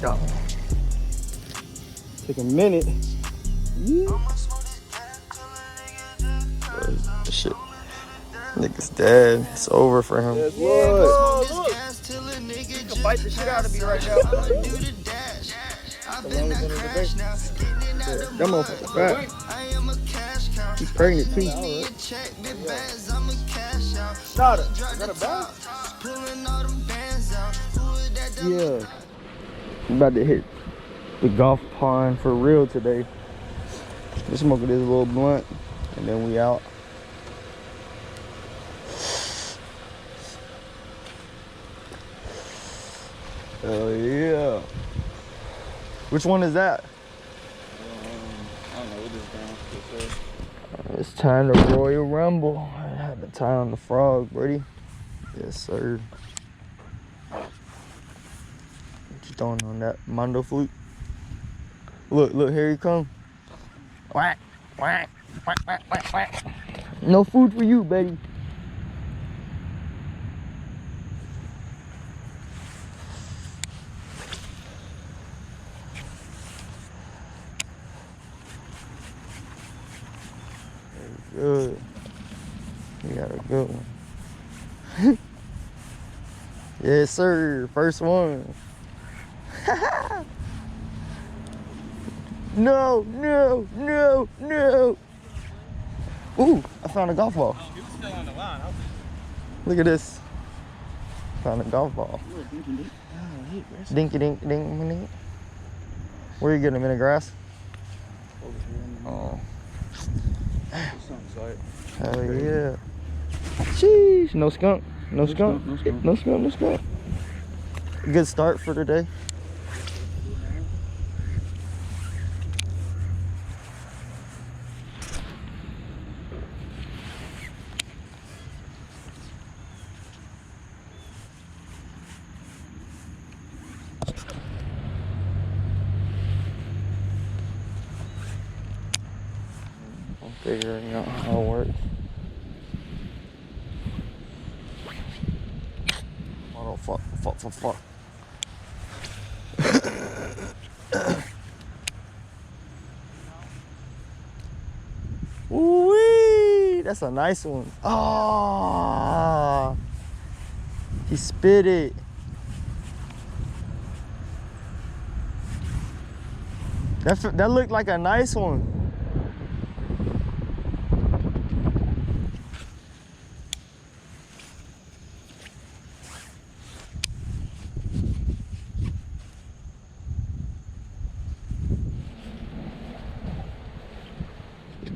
go. Take a minute. Yeah. Shit. Nigga's dead. It's over for him. Yes, Lord. Look. You can fight the shit out of me right now. That motherfucker fat. He's pregnant too. Shot it. Is that a bag? Yeah. I'm about to hit the golf pond for real today. Just smoking this little blunt and then we out. Hell yeah. Which one is that? I don't know what this down. It's time to Royal Rumble. I had to tie on the frog, buddy. Yes, sir. What you throwing on that Mondo flute? Look, look, here he come. Whack, whack, whack, whack, whack, whack. No food for you, baby. Good. We got a good one. Yes, sir. First one. No, no, no, no. Ooh, I found a golf ball. He was still on the line. Look at this. Found a golf ball. Dinky dink dink dink. Where you getting him, in the grass? Oh. Hell yeah. Sheesh. No skunk. No skunk. No skunk. No skunk. No skunk. Good start for today. I'm figuring out how it works. Oh, fuck, fuck, fuck, fuck. Ooh-wee, that's a nice one. Oh, he spit it. That looked like a nice one.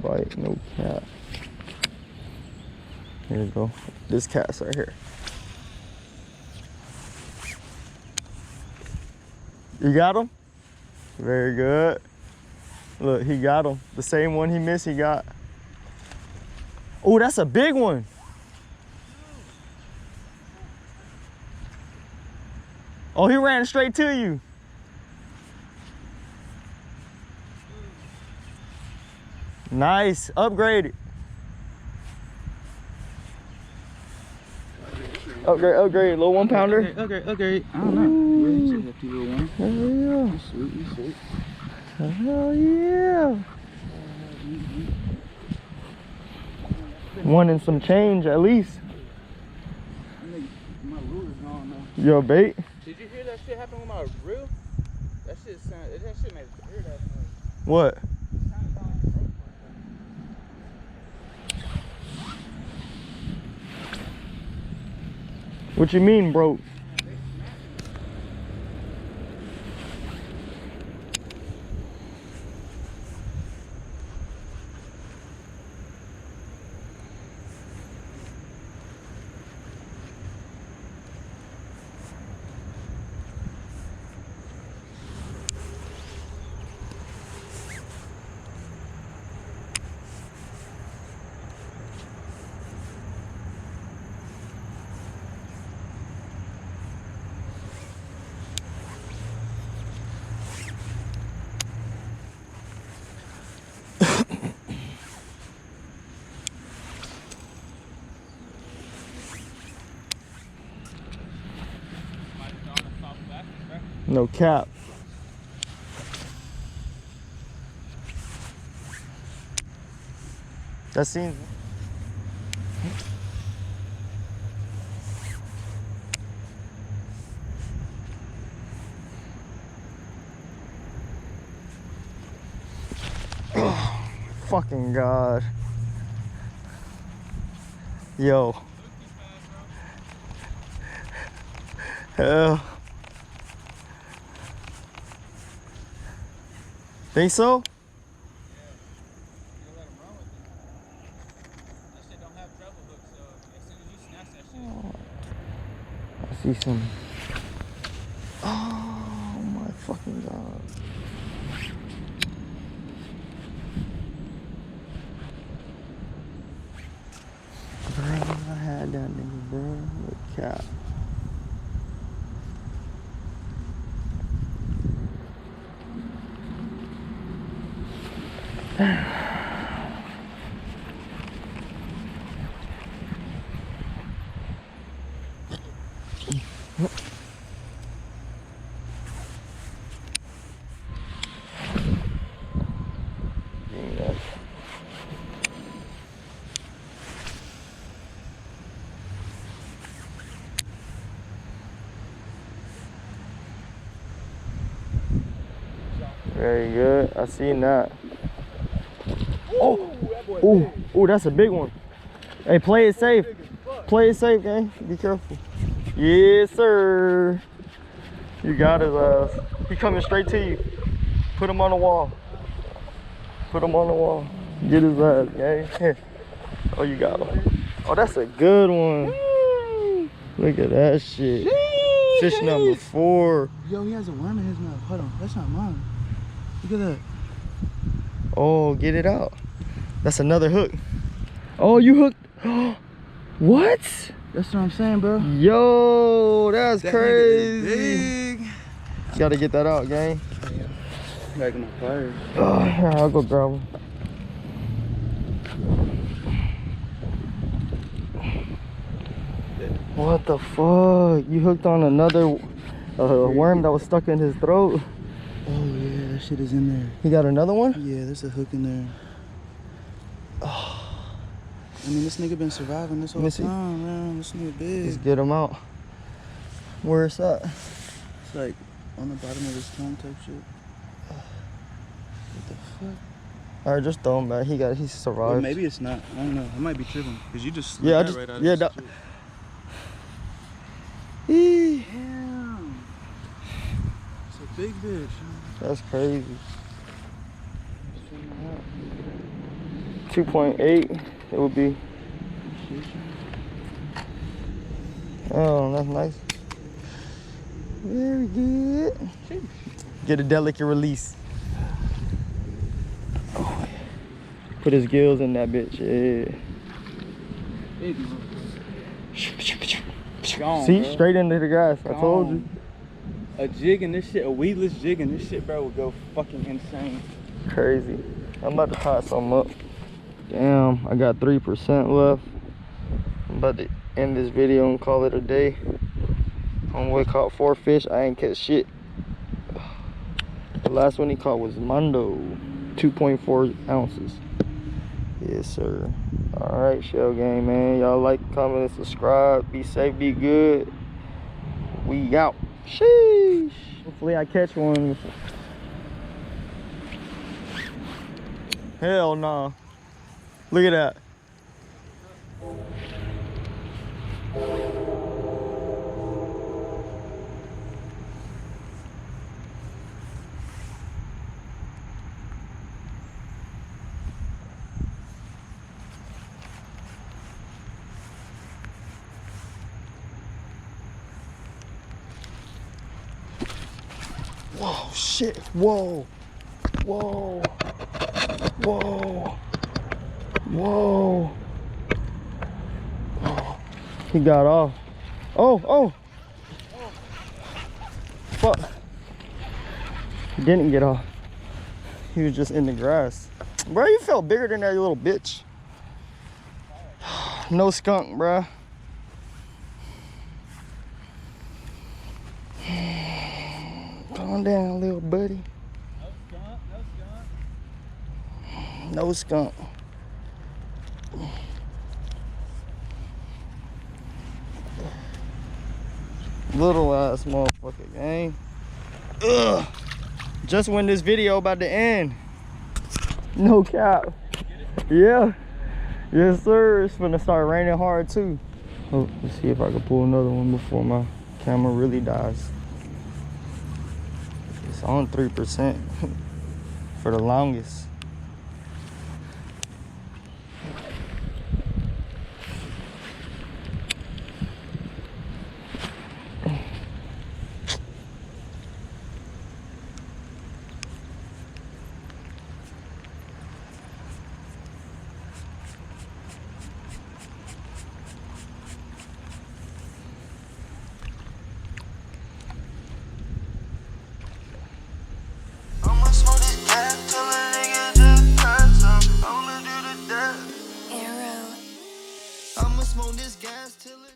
Bite, no cat. Here we go. This cat's right here. You got him? Very good. Look, he got him. The same one he missed, he got. Oh, that's a big one. Oh, he ran straight to you. Nice, upgraded. Upgrade, little 1 pounder. Okay. I don't know. Yeah, you have 2 little ones. Hell yeah. You sweet. Hell yeah. One and some change at least. My ruler's gone now. Your bait? Did you hear that shit happen with my reel? That shit made a weird ass noise. What? What you mean, bro? No cap. That seems. Oh, fucking God. Yo. Hell. Think so? I see some. Oh my fucking God. Bro, I had that nigga, bro. Look out. Very good. I seen that. Oh, oh, oh, that's a big one. Hey, play it safe. Play it safe, gang. Be careful. Yes, sir. You got his ass. He coming straight to you. Put him on the wall. Put him on the wall. Get his ass, gang. Here. Oh, you got him. Oh, that's a good one. Look at that shit. Fish number 4. Yo, he has a worm in his mouth. Hold on, that's not mine. Look at that. Oh, get it out. That's another hook. Oh, you hooked. What? That's what I'm saying, bro. Yo, that's That crazy. big. You gotta get that out, gang. Back in my fire. Oh, here, I'll go grab him. What the fuck? You hooked on another worm that was stuck in his throat. Oh yeah, that shit is in there. He got another one? Yeah, there's a hook in there. Oh. I mean, this nigga been surviving this whole time, man. This nigga big. Let's get him out. Where's that? It's like on the bottom of his tongue type shit. What the fuck? Alright, just throw him back. He survived. Or maybe it's not. I don't know. I might be tripping. Cause you just yeah, right out of this that. shit. Damn. It's a big bitch. That's crazy. 2.8 it would be. Oh, that's nice. Very good. Get a delicate release. Oh, yeah. Put his gills in that bitch. Yeah. Gone, see, bro. straight into the grass. I told you. A jig in this shit, a weedless jig in this shit, bro, would go fucking insane. Crazy. I'm about to tie some up. Damn, I got 3% left. I'm about to end this video and call it a day. Homeboy caught 4 fish. I ain't catch shit. The last one he caught was Mondo, 2.4 ounces. Yes, sir. All right, Shell Gang, man. Y'all like, comment, and subscribe. Be safe, be good. We out. Sheesh. Hopefully I catch one. Hell no. Look at that. Whoa, shit. Whoa. Whoa. Whoa. Whoa. Oh, he got off. Oh. Fuck. He didn't get off. He was just in the grass. Bro, you felt bigger than that, you little bitch. No skunk, bro. Calm down, little buddy. No skunk. Little ass motherfucker, gang. Ugh. Just when this video about to end. No cap. Yeah. Yes, sir. It's gonna start raining hard too. Oh, let's see if I can pull another one before my camera really dies. It's on 3% for the longest. I'ma smoke this gas till a nigga just pass out. I'ma do the death. I'ma smoke this gas till it